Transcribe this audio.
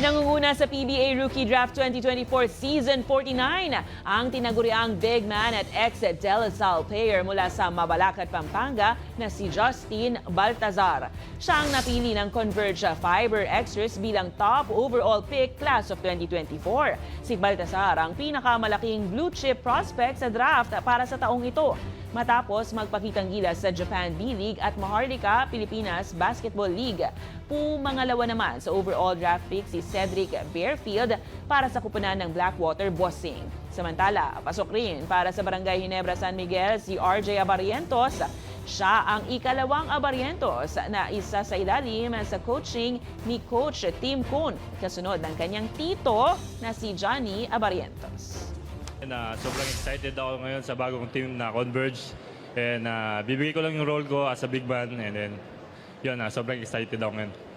Nangunguna sa PBA Rookie Draft 2024 Season 49 ang tinaguriang big man at ex-De La Salle player mula sa Mabalacat, Pampanga na si Justin Baltazar. Siya ang napili ng Converge Fiber Extras bilang top overall pick class of 2024. Si Baltazar ang pinakamalaking blue chip prospect sa draft para sa taong ito. Matapos magpakitang gilas sa Japan B-League at Maharlika Pilipinas Basketball League. Pumangalawa naman sa overall draft pick si Cedric Bearfield para sa kupunan ng Blackwater Bossing. Samantala, pasok rin para sa Barangay Ginebra San Miguel si RJ Abarrientos. Siya ang ikalawang Abarrientos na isa sa ilalim sa coaching ni Coach Tim Cone, kasunod ng kanyang tito na si Johnny Abarrientos. Sobrang excited ako ngayon sa bagong team na Converge. And bibigay ko lang yung role ko as a big man. And then, yun, sobrang excited ako ngayon.